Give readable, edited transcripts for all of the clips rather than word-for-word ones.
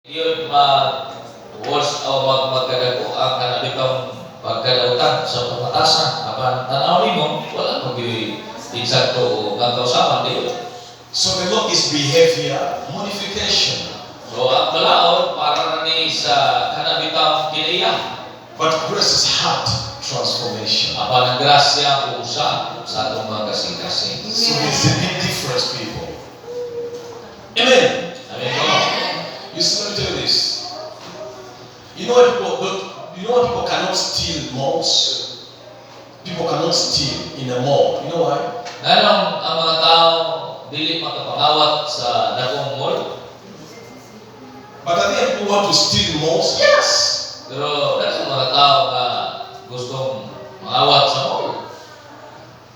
Yun worst o magkadago ang kanabitong pagkadautan sa pamatasan. Apan tanawin mo, wala mag-exacto o gagawsaman din. So the law is behavior modification. So ang balaod para ni sa kanabitang kinaiya. But grace is heart transformation. Apan ang grasya o usa sa atong mga kasing-kasing. So there's a big difference, people. Amen. Amen po. You see, let me tell you this. You know what people cannot steal malls? People cannot steal in a mall. You know why? Nanong ang mga tao dili makapangawat sa dakong mall? But are there people who want to steal malls? Yes. Pero dakong mga tao na gustong mangawat sa mall.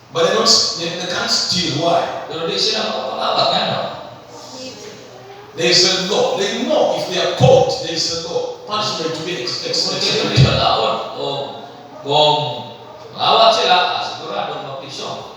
But they can't steal. Why? Pero di sila makapangawat nga no? There is a law. They know if they are caught, there is a law. Punishment to be Kung expected. di balaod o kung mangawat sila, siguradong mapisyon.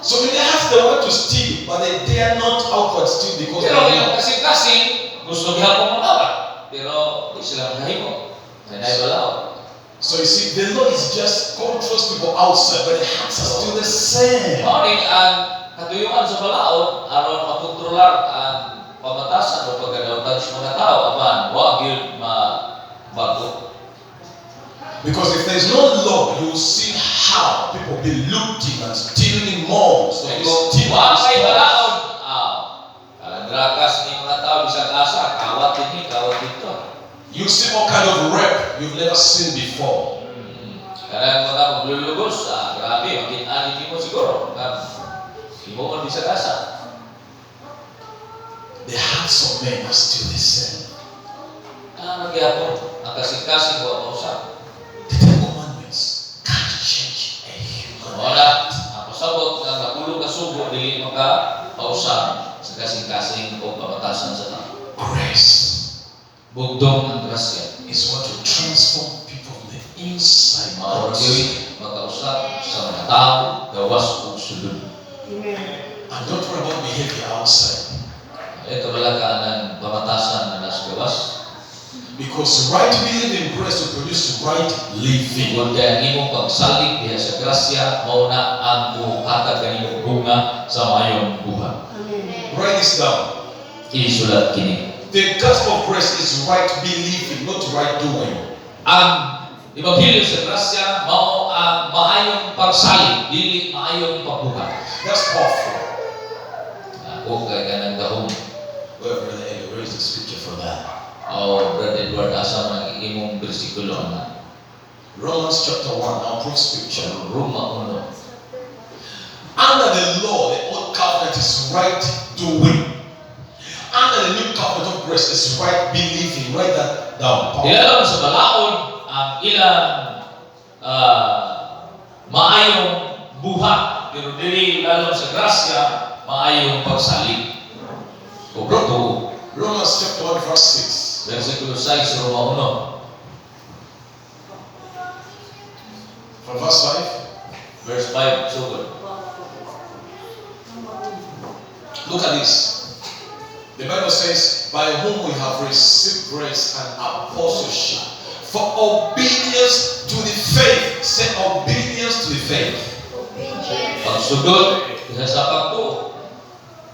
So they have the right to steal, but they dare not outward steal because Pero they yung know. kasing-kasing, gusto gihapon mangawat. Pero di sila mahimo. Kaya balaod. So you see, the law is just controls people outside, but the hearts are still the same. Mauning ang katuyuan sa balaod aron makontrolar ang pamatasan o pagkadautan sa mga tao apan wa gyud mabago. Because if there's no law, you will see how people be looting and stealing in malls. So they Kung steal wa kay stuff. balaod, drakas ni mga tao bisag asa, kawat dinhi, kawat dito. You see all kind of rape you've never seen before. Karang mga paglulugos, grabe, makin-ani mo siguro. Imo man bisag asa. The hearts of men are still the same. Nagyapon, ang kasing-kasing wa mausap. The Ten Commandments can't change a human Wala, heart. ang pasabot nga magulo ka sugo dili maka-pausap sa kasing-kasing o pamatasan sa tao. Grace Bugdong ang grasya. is what will transform people from the inside Mao out. gyud makausap sa mga tao gawas ug sulod. And don't worry about behavior outside. Ito balaga ang pamatasan na nasa gawas. Because right believing in grace will produce right living. Kung kaya ang imong pagsalig diha sa grasya, mao na ang buhatag kanimo bunga sa mayong buhay. Write this down. Isulat kini. The gospel of grace is right believing, not right doing. Ang ebanghelyo sa grasya mao ang maayong pagsalig, dili maayong pagbuhat. That's powerful. Ako kay kanang gahom. Well, Brother Ellie, where is the scripture for that? O Brother Edward, asa man ang imong bersikulo na Romans chapter 1, our proof scripture. Roma 1. Under the law, the old covenant is right doing. Under the new covenant of grace is right believing. Write that down. Ilalong sa balaod ang ilang maayong buhat, pero dili lalong sa grasya maayong pagsalig o pagtuo. Romans chapter 1, verse 6. Versikulo 6 sa Roma From verse 1, verse 5, sugod.5. Look at this. The Bible says, by whom we have received grace and apostleship for obedience to the faith. Say obedience to the faith. Pagsugod, isa sa pagtuo.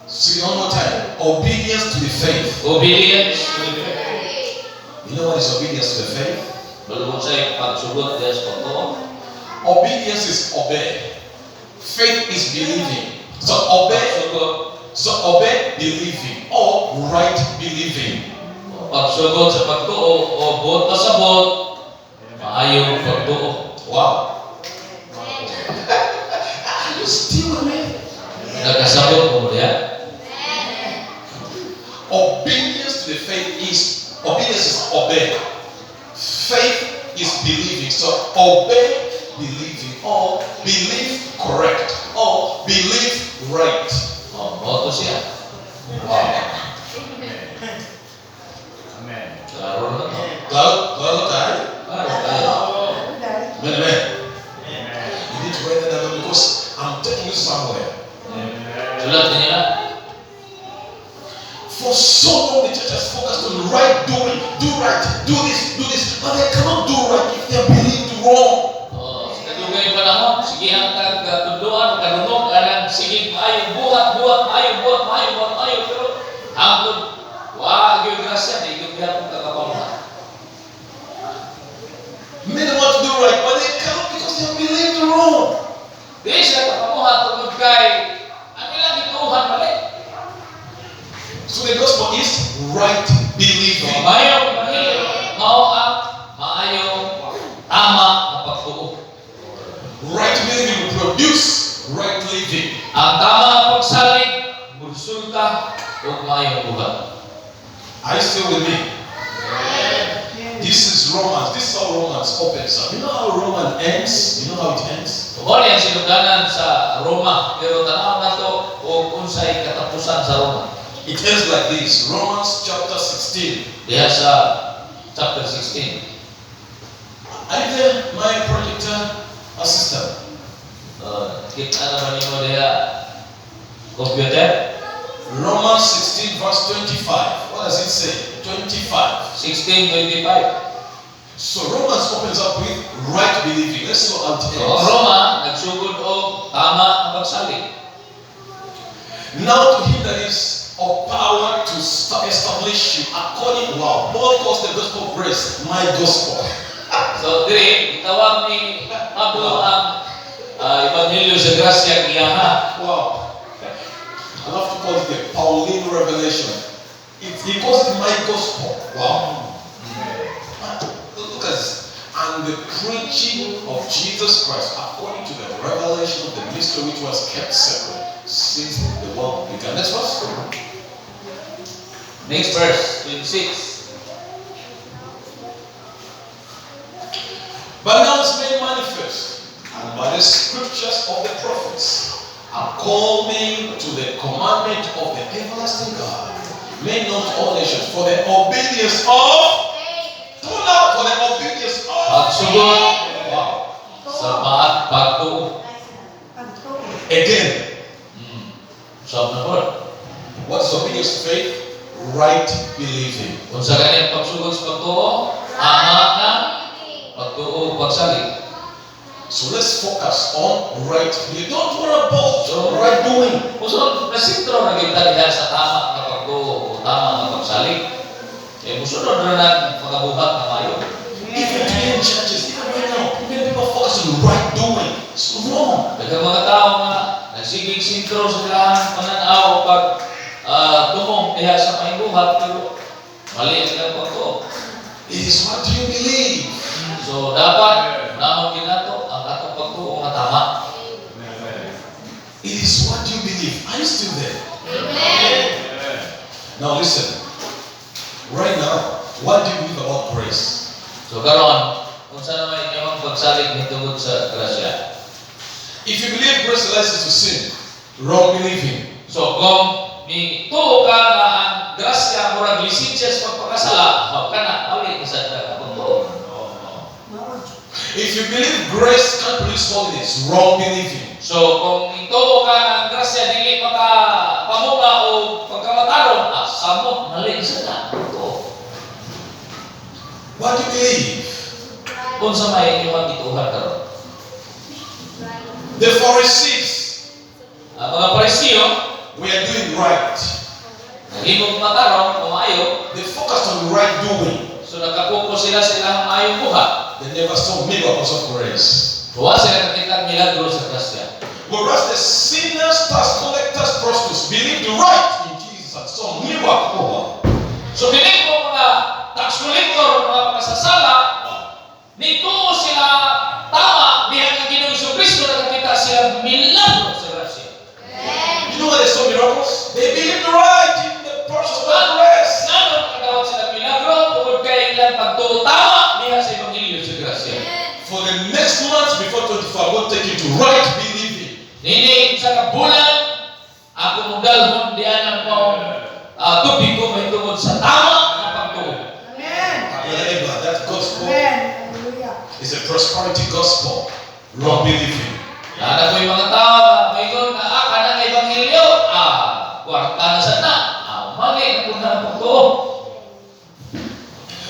See one more time. Obedience to the faith. Obedience to the faith. You know what is obedience to the faith? Balubog sa'yo, pagsugod, isa sa pagtuo. Obedience is obey. Faith is believing. So obey believing or right believing. Pagsugod sa pagtuo o buot na sa buot, maayong pagtuo. Wow. You still with me? Nagkasabot mo diyan. Obedience to the faith is obey. Faith is believing. So obey believing or believe correct or believe right. Moto siya. Wow. Klaro na to. Claro tayo. Klaro tayo. Amen. You need to write that down because I'm taking you somewhere. Sulat niya. For so long the church has focused on right right doing, do right, do this, but they cannot do right if they are believed wrong. Oh, sa kadugay panahon, sige ang katunduan, kanunog, anang sige maayo buhat, pero hangtod, wag yung grasya, di yung gihapon kakapamuhan. Many want to do right, but they cannot because they have believed wrong. Di sila kakapamuhan, tungod kay, ang ilang gituhan mali. So the gospel is right So, believing. mayong mao ang maayong tama na pagtuo. Right believing will produce right living. Ang tama na pagsalig, resulta o maayong buhat. Are you still with me? This is Romans. This is how Romans opens up. You know how Romans ends? You know how it ends? Tungkol yan sinuganan sa Roma, pero tanaw na to o unsay katapusan sa Roma. It ends like this. Romans chapter 16. Diya sa chapter 16. Are you there, my projector assistant? Kita naman nyo diya computer. Romans 16 verse 25. What does it say? 25. 16:25. So Romans opens up with right believing. Let's see how it So, ends. Roma nagsugod og tama na pagsalig. Now to him that is of power to establish you according, wow, Paul calls the gospel of grace my gospel. So, diri itawag ni Pablo ang ebanghelyo sa grasya giyaha. Wow. I love to call it the Pauline revelation. He calls it my gospel. Wow. Look at this. And the preaching of Jesus Christ according to the revelation of the mystery which was kept secret since the world began. Next verse. Next verse 26. But now it's made manifest, and by the scriptures of the prophets, are calling to the commandment of the everlasting God, made known to all nations for the obedience of, for the obedience of. Pagsugod Wow. sa pagtuo. Again, Sab na po. what is obedience to faith? Right believing. Kung sa ganyan pagsugod sa pagtuo, ama na pagtuo pagsalig. So let's focus on right believing. Don't worry about right doing. Musunod, nasintro na kita diha sa tama na pagtuo o tama na pagsalig. Musunod na natin pagabuhat na mayo. Even today in churches, even right now, many people focus on right doing. It's wrong. Daghang mga tao nga nagsigig sintro sa kailangan pananaw pag tumong diha sa mahibuhat, pero mali ang ilang pagtuo. It is what do you believe? So dapat nahon ginato ang atong pagtuo nga tama. It is what you believe. Are you still there? Now listen. Right now, what do you believe about grace? So karon, kung saan naman inyong pagsalig hitungod sa grasya. If you believe grace allows us to sin, wrong believing. So kung ni tuo ka nga ang grasya murag lisensya sa pagpakasala, kana mali sa pagtuo. If you believe grace can't produce holiness, wrong believing. So kung ituo ka nga ang grasya dili makapamuga o pagkamataron, samot mali sa pagtuo. What do you believe? Kung sa may inyong ituhan karon. The Pharisees Mga Parisiyo, were doing right. nahimog mataron, kumayo, They focused on right doing. so nakapokus sila sa ilang maayong buhat. They never saw miracles of grace. Buwa sila nakita milagro sa grasya. Whereas the sinners, tax collectors, prostitutes believed right in Jesus and saw miracle. So binig mo mga tax collector, mga makasasala, nituo sila tama, dihan ang Ginoong Jesucristo na nakita sila milagro sa grasya. You know why they saw miracles? They believed right in the person of grace. Nano nakatawag sila milagro, tungod kay ilang pagtuo tama, dihan sa Ebanghelyo sa grasya. For the next month before 25, I'm going to take you to right believing. Nini, sa kabulan, ako mong dalhon diyan ang mong tubig ko may tungod sa tama na pagtuo. Remember, that gospel is a prosperity gospel. Wrong believing. Lada ko yung mga tao na may doon na ka ng Ebanghelyo, kwarta na sana. Mali na kung na pagtuo.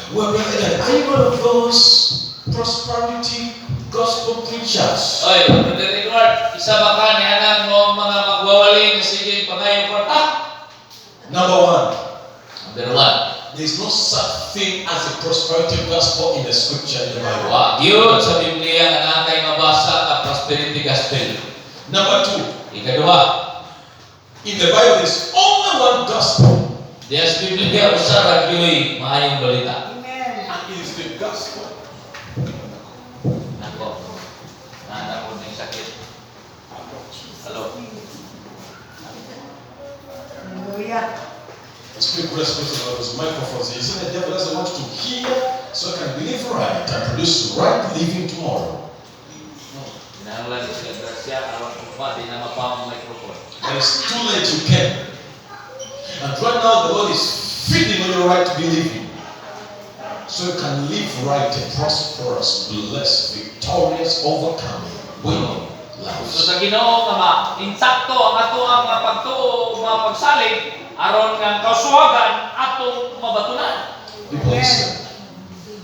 Well, brother Eden, are you one of those prosperity gospel preachers? Oy, Brother Edward, isa ba ka ni anang mo mga magwawali na sige pangayo kwarta? Number one, Number one, there is no such thing as a prosperity gospel in the scripture in the Bible. wa gyud sa Biblia nga natay mabasa nga prosperity gospel. Number two, Ikadua, in the Bible there is only one gospel, diya sa Biblia usa ra gyud maayong balita. and it is the gospel. Nako. Nana ko ning sakit. Hello. Let's quick response about those microphones. You see, the devil doesn't want you to hear, so I can believe right and produce right living tomorrow. Kinahanglan siya grasya aron pa di na mapang microphone. But it's too late, you can. And right now, the Lord is feeding on your right believing, so you can live right, a prosperous, blessed, victorious, overcoming, winning So lives. sa Ginoo nga ma-insakto ang ato ang mga pagtuo mga pagsalig aron nga kausuwagan atong mabatunan. People listen.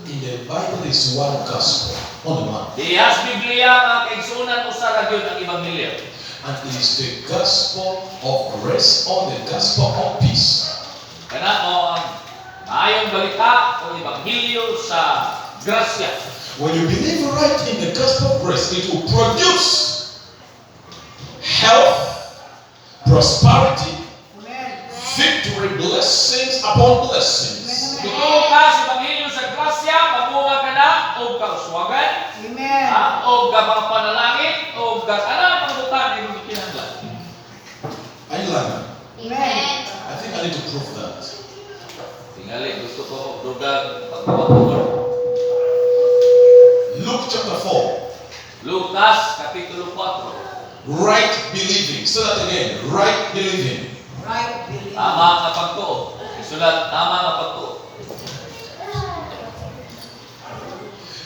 In the Bible, is one gospel, only one. Dihas Biblia nga kaigsunan usa ra gyud ang ebanghelyo. And it is the gospel of grace or the gospel of peace. Kana mo ang maayong balita o ebanghelyo sa grasya. When you believe right in the gospel of grace, it will produce health, prosperity, victory, blessings upon blessings. Tutuo ka sa ebanghelyo sa grasya, mamunga ka na og kausuwagan, og ka mga panalangin, og ka ana pangbutan imong kinahanglan. Are you learning? I think I need to prove that. Tingali gusto ko dugang pagpapatuloy. Luke chapter 4. Lukas kapitulo 4. Right believing. Say that again. Right believing. Tama nga pagtuo. Isulat tama nga pagtuo.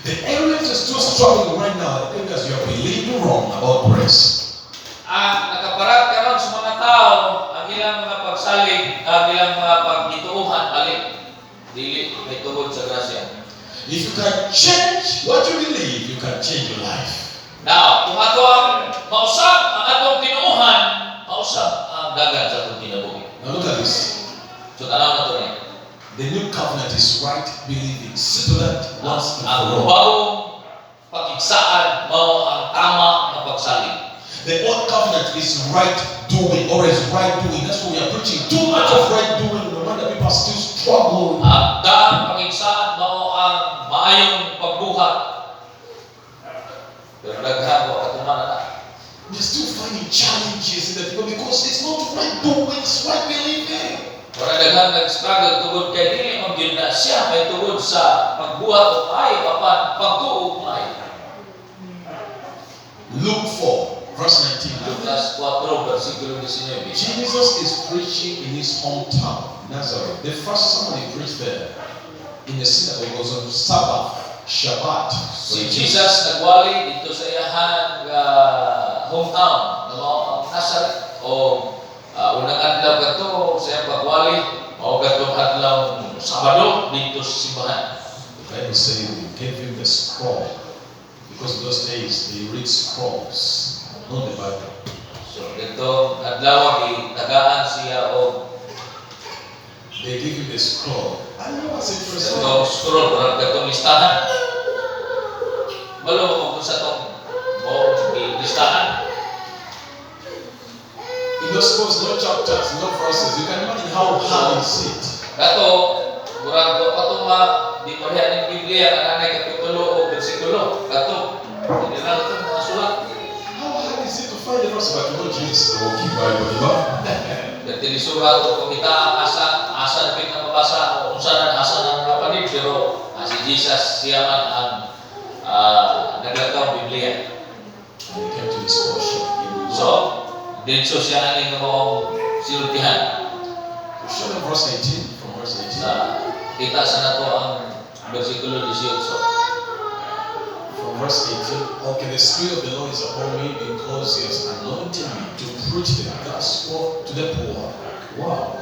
The areas you're still struggling right now are areas you are believing wrong about grace. Ang nakaparat karon sa mga tao, ang ilang mga pagsalig, ang ilang mga pagituuhan balik dili may tungod sa grasya. If you can change what you believe, you can change your life. Now, kung ato ang mausap ang atong tinuuhan, mausap ang dagat sa atong kinabuhi. Now look at this. So tanaw na to ni. The new covenant is right believing. Settle that once and Ang for all. bagong pakigsaan mao ang tama nga pagsalig. The old covenant is right doing or is right doing. That's what we are preaching. Too much of right doing. No wonder people are still struggling. Ang daang pakigsaan mao ang maayong pagbuhat. Pero daghan ko katuman na. They're still finding challenges in the people because it's not right doing, it's right believing. Para daghan nag-struggle tungod kay dili man gyud na siya may tungod sa pagbuhat o ay apan pagtuo ay. Luke 4, verse 19. Lukas 4 versikulo 19. Jesus is preaching in his hometown, Nazareth. The first time he preached there in the synagogue was on Sabbath, Shabbat. Si Jesus nagwali dito sa iyahang hometown na mao ang Nazareth o unang adlaw kadto sa iyang pagwali mao kadtong adlaw Sabado dito sa simbahan. The Bible says they gave him the scroll because in those days they read scrolls, not the Bible. So dito adlaw gitagaan siya og They give him the scroll. I know what's interesting. Ito, scroll, parang gatong listahan. Malo mo kung sa itong listahan. In those scrolls, no chapters, no verses. You can imagine how hard is it. Kato, murag ko patuma, di marihan ng Biblia, kananay kapitulo o versikulo. Kato, hindi na ito mga sulat. How hard is it to find the verse? But you know Jesus, the walking Bible, you know? Dati ni surat ko kung kita ang asa na pinamabasa o kung saan ang asa na napanib. Pero si Jesus siya man ang naglakaw Biblia. And they came to this portion in So, dito siya ang mga silutihan. Show them verse 18, from verse 18. Kita sa nato ang versikulo 18. From verse 18, okay, the Spirit of the Lord is upon me because He has anointed me to preach the gospel to the poor. Wow.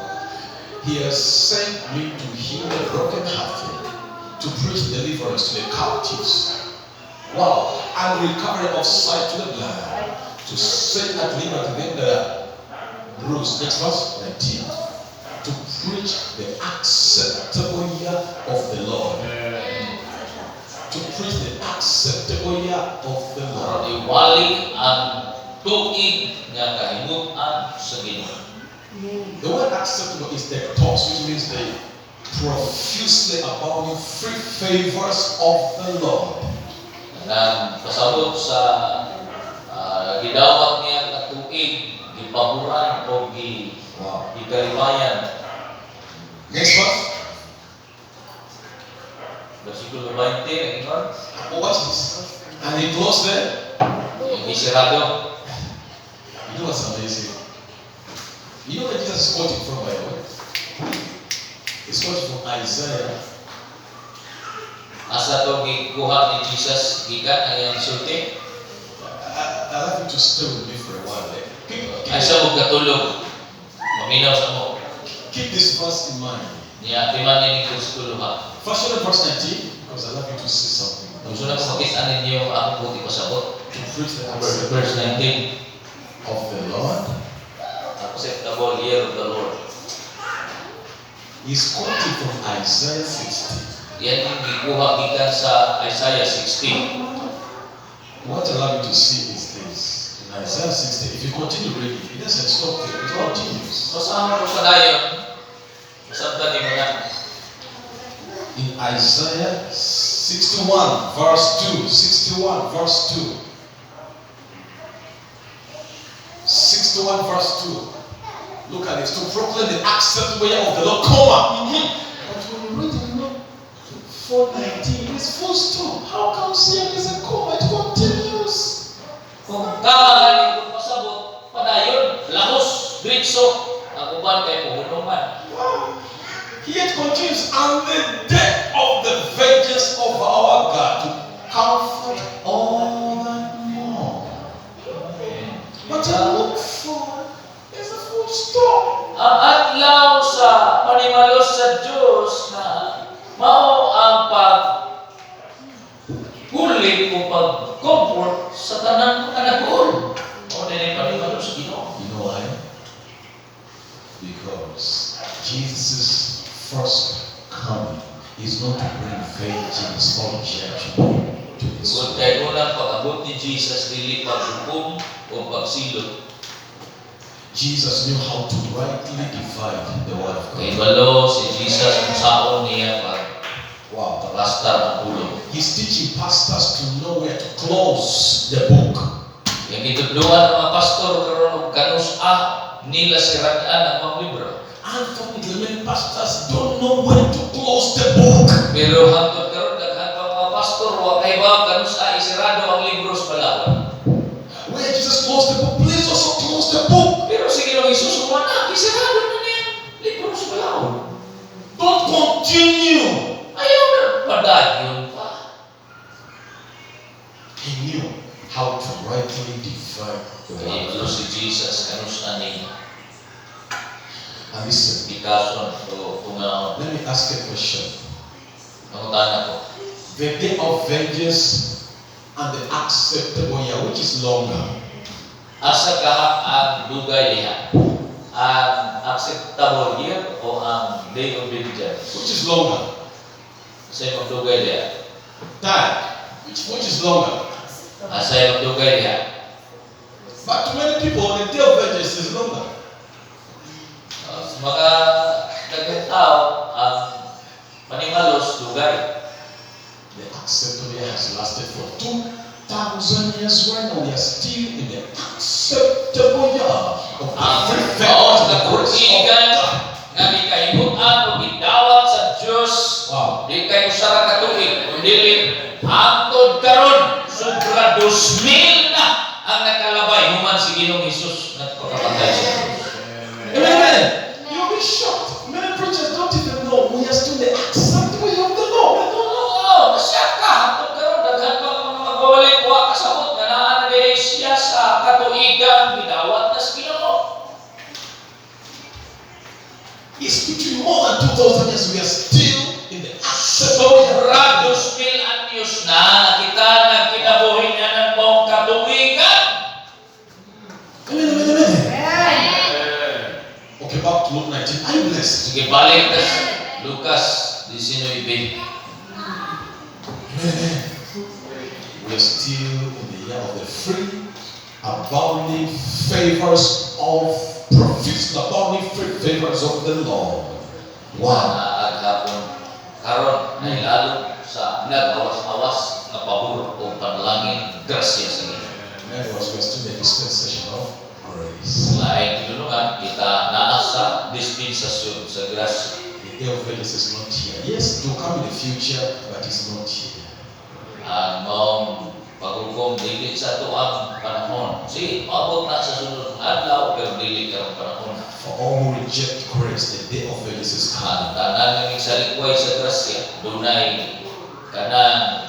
He has sent me to heal the brokenhearted, deliverance to the captives. Wow. And recovery of sight to the blind. To set at liberty them that are bruised. Next verse 19. To preach the acceptable year of the Lord. To preach the acceptable year of the Lord. Iwali ang tuig nga kahimutan sa Ginoo. The word acceptable is the toss, which means they profusely abounding free favors of the Lord. Nang pasabot sa gidawat niya nga tuig, gipaboran o gikalimayan. Next verse. Versikulo 20, nag-ingon. Oh, watch this. And he closed there. Yung isirado. You know what's amazing? You know where Jesus is quoting from, by the way? He's quoting from Isaiah. Asa to gikuha ni Jesus gikan ang iyang sulti. I'd like you to stay with me for a while. Ay siya mo katulog. Maminaw sa mo. Keep this verse in mind. Niya, timan ni versikulo ha. First one, verse 19, because I'd like you to see something. Gusto na ko makita ninyo ang buti pasabot. To preach the Verse 19. of the Lord. Acceptable year of the Lord. He's quoting from Isaiah 60. Yan yung gikuha gikan sa Isaiah 60. What I love you to see is this. In Isaiah 60, if you continue reading, it doesn't stop there, it continues. So sa mga padayon, sabta ni mga In Isaiah 61, verse 2. 61, verse 2. 61, verse 2. Look at it. To proclaim the acceptable year of the Lord, comma. But when you read it, 4:19, it's full stop. How come here is a comma? It continues. kung kamagan kung pasabot padayon lahos diretso ang uban kay puhunuman. Wow. Here it continues. And the day of the vengeance of our God to comfort all and more. But I look for is a full stop. Ang adlaw sa panimalos sa Dios na mao ang paghulit o pag-comfort sa tanang kanagol. O dili panimalos sa Ginoo. You know why? Because Jesus' first coming is not to bring vengeance or judgment to this Kung world. kay unang pag-abot ni Jesus dili paghukom o pagsilot. Jesus knew how to rightly divide the word of Kay God. balo si Jesus kung saon niya Wow. pagpastar ang ulo. He's teaching pastors to know where to close the book. Yang gitudluan ang mga pastor karon og kanus nila siraan ang mga libro. Unfortunately, many pastors don't know when to close the book. Pero hangtod karon daghan pa mga pastor wa kay ba kanus isirado ang libro sa balawon. Where Jesus closed the book, please also close the book. Pero si Ginoong Hesus wala isirado na niya libro sa balawon. Don't continue. Ayaw na padayon pa. He knew how to rightly divide the Kaya word. si Jesus kanus ani And listen, bikason o tungaon. let me ask a question. Ang utana ko. The day of vengeance and the acceptable year, which is longer? Asa kaha ang dugay diha? Ang acceptable year o ang day of vengeance? Which is longer? Asa yung dugay diha? Time. Which is longer? Asa yung dugay diha? But to many people, the day of vengeance is longer. Sa mga daghang tao ang manimalos dugay. The acceptable year has lasted for 2,000 years. Right now, we are still in the acceptable year of the Ang free bawas favor na and grace of kursigan God. nga gikahimutan o gidawat sa Dios. Wow. Di kayo usara ka tuig kundi hangtod karon sobra 2,000 na ang nakalabay human si Ginoong Hesus nagpakapatay sa Dios. Amen. You'll be shocked. Many preachers don't even know we are still in the acceptable year of the Lord. They don't know. Oo, nasya ka hangtod karon daghan pa mga magbabalik wa kasabot nga naa na diri siya sa katuigan gidawat na sa Ginoo. It's between more than 2,000 years. We are still in the acceptable year. Sobra 2,000 anyos na kita na kinabuhi niya ng buong katuwigan. Amen. Okay, back to Luke 19. Are you blessed? Sige, balik na sa Lucas 19. Amen. We are still in the year of the free, abounding favors of prophets, abounding free favors of the Lord. Wow. Aghapon karon ay lalo sa nag-awas-awas na pabor o panalangin grasya sa Ginoo. Amen. We are still in the dispensation of grace. Lain tinulungan kita naa sa dispensasyon sa grasya. The day of vengeance is not here. Yes, it will come in the future, but it's not here. Ang maong paghukom dili sa tuang panahon. Si abot na sa sunod ng adlaw pero dili karong panahon. For all who reject grace, the day of vengeance is coming. Ang tanan ng salikuay sa grasya dunay kanang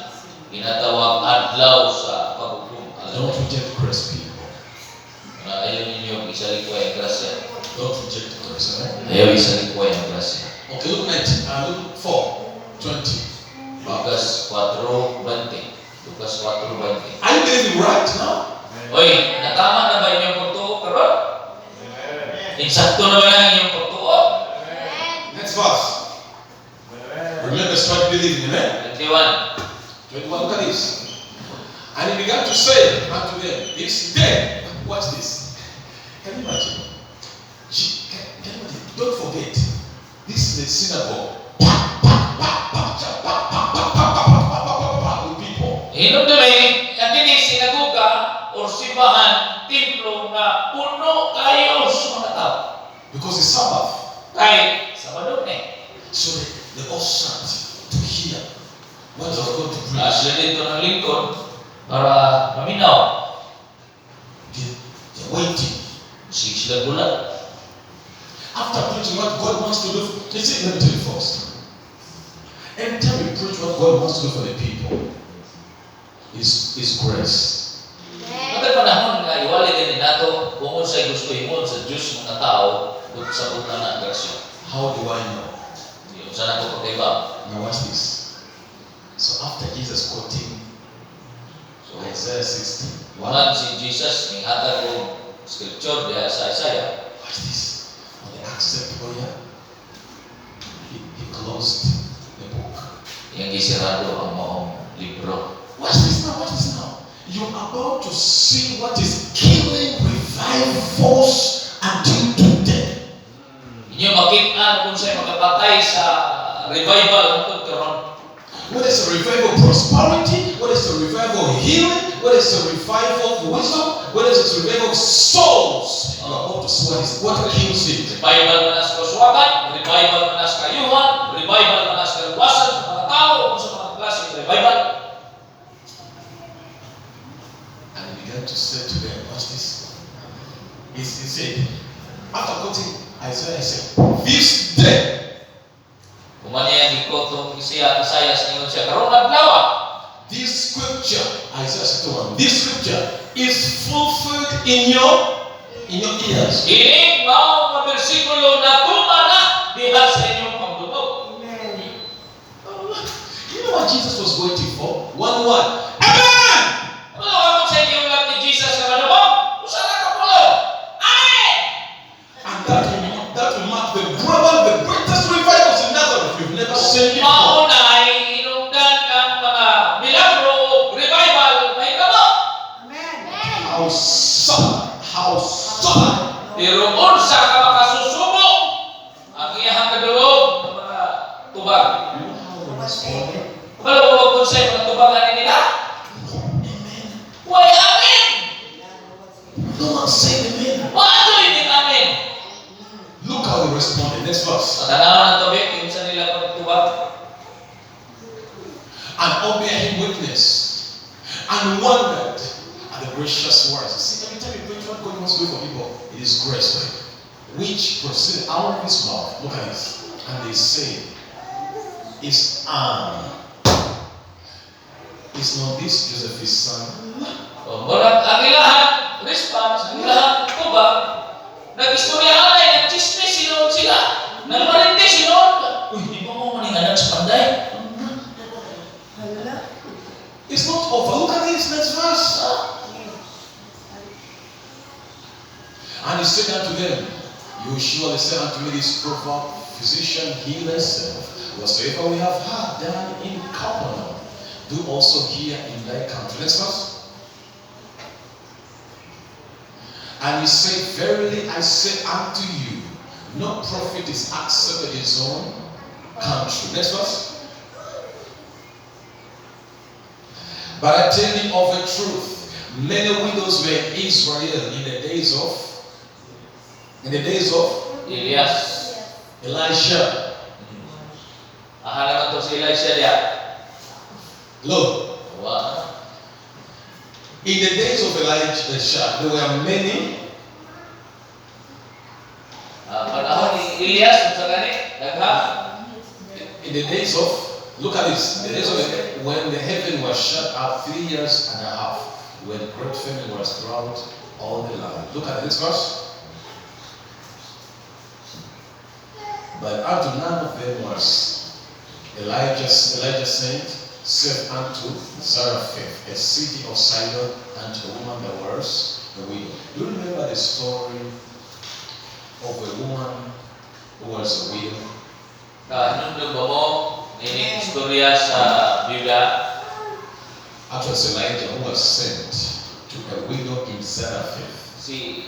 ginatawag adlaw sa paghukom. Don't reject grace, people. Ayaw ninyo isalikuay ang grasya. Don't reject grace. Amen. Ayaw isalikuay ang grasya. Okay, Luke 19, Luke 4:20. Lucas 4:20. Lucas 4:20. Are you believing right now? Oy, natama na ba inyong pagtuo karon? Insakto na ba lang inyong pagtuo? Next verse. Remember, start believing. Amen. 21. 21. Look at this. And he began to say unto them, "It's dead." Watch this. Can you imagine? Can you imagine? Don't forget, this is a synagogue. With people. Hinumdumi, ang dili sinaguga o simbahan, templo na puno kayo sa mga tao. Because it's Sabbath. Kay Sabado ni. So they all sat to hear what was going to preach. Sila dito ng lingkod para maminaw. They're waiting. Sila gulat. After preaching what God wants to do, they say, let me tell you first. Every time you preach what God wants to do for the people, is grace. Mga panahon nga iwali din nato kung unsay gusto imon sa Dios mga tao ug sa buta na grasya. How do I know? Yung sa nako pagkaiba. Now watch this. So after Jesus quoting Isaiah 60, Man si Jesus ning hatag og scripture diha sa Isaiah. watch this. On the acceptable year, he closed the book. Yang gisirado ang maong libro. Watch this now, watch this now. You're about to see what is killing revivals until today. Inyo makita kung sa'y makapatay sa revival hangtod karon. Whether it's a revival of prosperity, whether it's a revival of healing, whether it's a revival of wisdom, whether it's a revival of souls, you're about to see what kills it. Revival na sa kaswagan, revival na sa kayuhan, revival na sa kaluwasan sa mga tao kung sa mga klase ng revival. And he began to say to them, watch this. He said, after quoting Isaiah, he said, this day, Kumanya di ko itong Isaiah sa inyo siya karon adlaw. this scripture, Isaiah 61, this scripture is fulfilled in your ears. Ini mao nga bersikulo na tumana diha sa inyong pagdudog. You know what Jesus was waiting for? One word. Amen! Ano ako sa inyo lang ni Jesus na manubog? Usa na ka pulo. Amen! And that will mark the greatest revivals in Nazareth you've never seen before. Maunay hinungdan ang mga milagro o revival may kamo. How sad. Pero unsa ka makasusubo ang iyang kadulog ng mga tubag. You know how they responded? Wala mo kung sa mga tubangan nila? Amen. Why amen? No one said amen. Wato hindi amen. Look how they responded. Next verse. Sa tanawan ng tubig, yung sa nila pagtubag. And all bear him witness and wondered at the gracious words. See, every time you preach what God wants to do for people, it is grace, right? Which proceeded out of his mouth. Look at this. And they say, is not this Joseph his son? Murag ang ilahan, response, ang ilahan tubag, nag-istoryahan ay nag-chismis sinon sila, nagmarinti sinon. Uy, di ba mo maninganan sa panday? over. Look at this next verse. And he said unto them, you will surely say unto me this proverb, physician, heal thyself. Whatsoever we have had done in Capernaum, do also here in thy country. Next verse. And he said, verily I say unto you, no prophet is accepted in his own country. Next verse. But I tell you of a truth, many widows were in Israel in the days of Elias. Elisha. Naman to si Elisha dia. Look, Wow. in the days of Elisha, there were many. Panahon ni Elias sa gani dagha. In the days of, look at this, the days of when the heaven was shut up 3 years and a half, when great famine was throughout all the land. Look at this verse. But unto none of them was Elijah sent, save unto Zarephath, a city of Sidon, and a woman that was a widow. Do you remember the story of a woman who was a widow? Hinumdum ba mo ini istorya sa Biyuda? Actually, it's Elijah who was sent to a widow in Zarephath. Si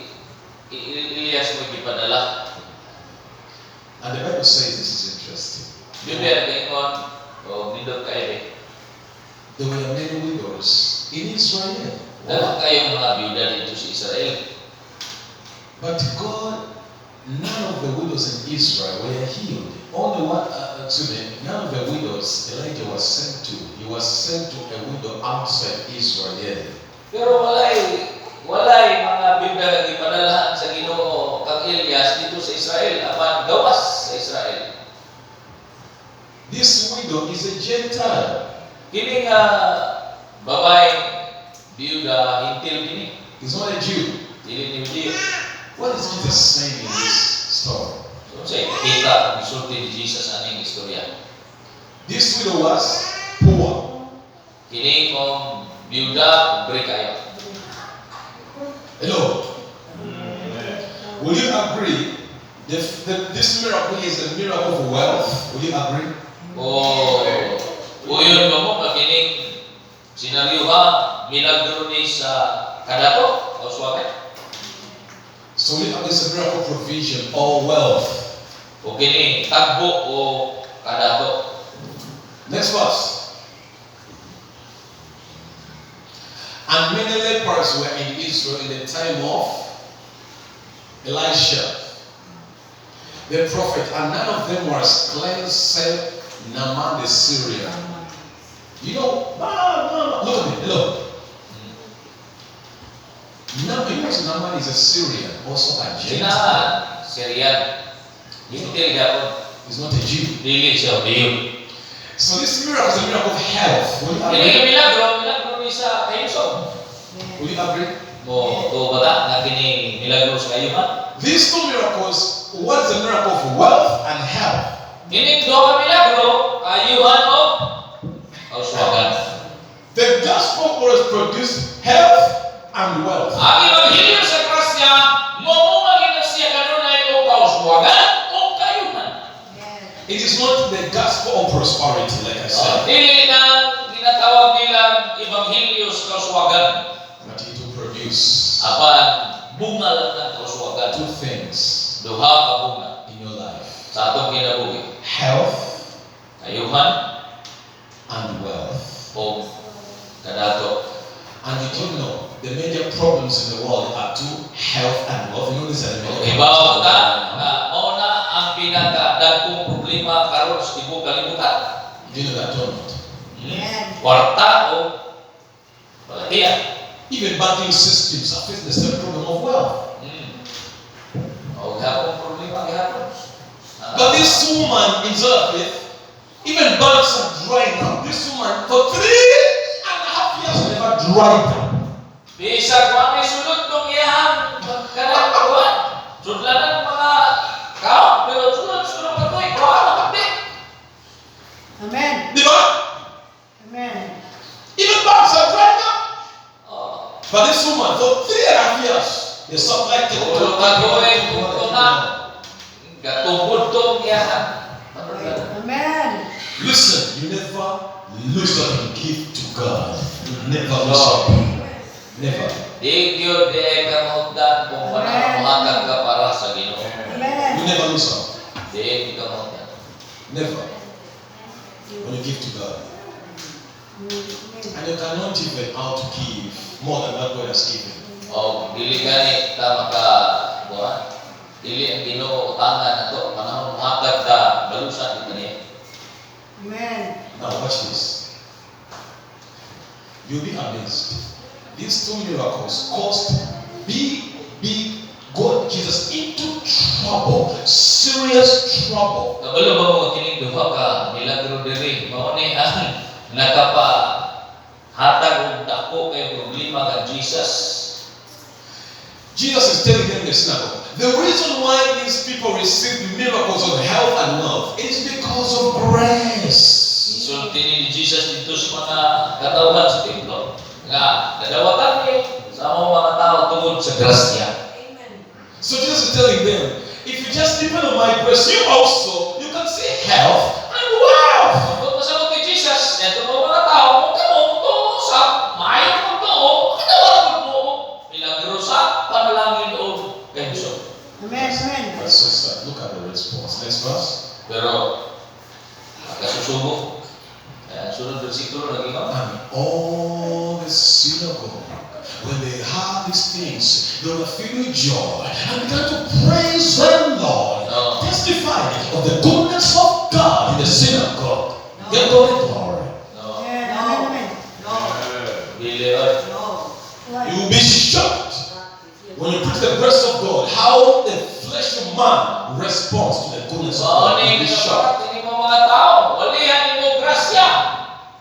Elias mo gipadala. And the Bible says this is interesting. Biyuda kaingon o nindot kay There were many widows in Israel. Dapat kayong mga biyuda dito sa Israel. But God, none of the widows in Israel were healed. Only one, none of the widows Elijah was sent to. He was sent to a widow outside Israel. Pero walay mga biyuda nga gipadalahan sa Ginoo kang Elias dito sa Israel apan gawas sa Israel. This widow is a Gentile. Kini nga babae biyuda hintil kini. He's not a Jew. Dili ni Judio. What is Jesus saying in this story? So say kita ang isulti ni Jesus sa aning istorya. This widow was poor. Kini kong biyuda beri kayo. Hello. Will you agree? This miracle is a miracle of wealth. Will you agree? Uyon mo kakining sinaryuha milagro ni sa kadato o suwake. So it's a miracle of provision or wealth. O kini tagbo o kadato. Next verse. And many lepers were in Israel in the time of Elisha, the prophet, and none of them was cleansed save Naaman the Syrian. You know, look at me, look. Naaman is a Syrian, also a Gentile. Sinahan Syrian. Hintil gapon. He's not a Jew. Dili siya Diyo. So this miracle is a miracle of health. Will you Kini agree? milagro ni sa kayuso. Will you agree? Mo to bata nga kini milagro sa kayuhan. These two miracles, one is a miracle of wealth and health. Kini do ka milagro kayuhan o kauswagan. The gospel was produced health and wealth. Ang ebanghelyo sa grasya mo maginasiya kanunay o kauswagan o kayuhan. It is not the gospel of prosperity, like I said, Dili na ginatawag nilang ebanghelyo sa kauswagan. but it will produce Apan bunga lang ng kauswagan. two things Duha ka bunga in your life: sa atong kinabuhi. health Kayuhan and wealth. o kadato. And did you know the major problems in the world are two: health and wealth? You know these are the major Ibaw problems. ka na mao na ang pinaka-dagkong problema karon sa tibuok kalibutan. Do you know that or not? Kwarta o palatian. Even banking systems are facing the same problem of wealth. O gihapon problema gihapon. But this woman in Zarephath, even banks are drying up. This woman for 3.5 years never dried up. Bisag wa may sulod tong iyang kanang kuwan. Sudlanan mga kao pero sulod ka toy kuwan kapit. Amen. Di ba? Amen. Even banks are drying But this woman, for 3.5 years, they supplied Ulo kagoy kung na gatubod tong iyahan. Amen. Listen, you never lose what you give to God. You never lose out. Never. Di gyud di ka mahutdan kung paano mohatag ka para sa Ginoo. You never lose out. Di ka mahutdan. Never. When you give to God. And you cannot even outgive more than what God has given. O dili gani ta maka buhat. Dili ang Ginoo utangan nato panahon mohatag ta balusan kita niya. Amen. Now watch this. You'll be amazed. These 2 miracles caused big God Jesus into trouble, serious trouble. Kabalo ba mo kining duha ka milagro diri mao ni ang nakapa hatag og dako kay problema kan Jesus. Jesus is telling them in the synagogue, the reason why these people receive miracles of health and wealth is because of grace. Insulti ni Jesus dito sa mga katawhan sa templo nga nadawatan ni sa mga tao tungod sa grasya. So Jesus is telling them, if you just depend on my grace, you can see health and wealth. Kung pasabot ni Jesus, ito mga tao, kung sa maayong pagtuo, kadawat pagtuo, milagro sa panalangin o pension. Amen. Amen. That's so sad. Look at the response. Next verse. Pero, kasusubok. Sunod versikulo lagi ka. And all the synagogue, when they heard these things, they were filled with joy and began to praise the Lord, testifying of the goodness of God in the synagogue. Get glory. No. Amen. Amen. Dili oy. You will be shocked when you preach the grace of God, how the flesh of man responds to the goodness of God. Mao You'll ni be shocked. ini mga tao, walihan nimo grasya.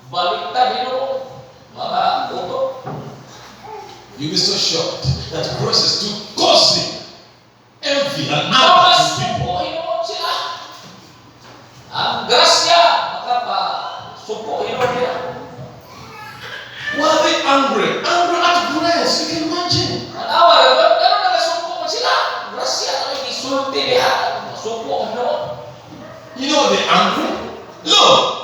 Baliktad nimo mga uto. You'll be so shocked that grace is too causing envy and anger in people. Supo sila. Ang grasya makapa supo nila. Why are they angry? Angry at grace. You can imagine. Anawa ra pero nagasupo sila. Grasya ang gisulti diha. Supo You know they're angry? Look.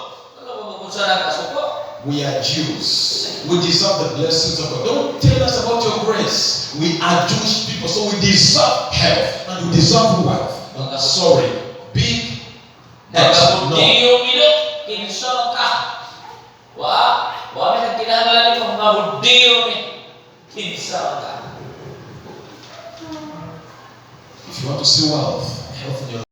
We are Jews. We deserve the blessings of God. Don't tell us about your grace. We are Jewish people, so we deserve health and we deserve wealth. Sorry, big X. No. If you want to see wealth, health in your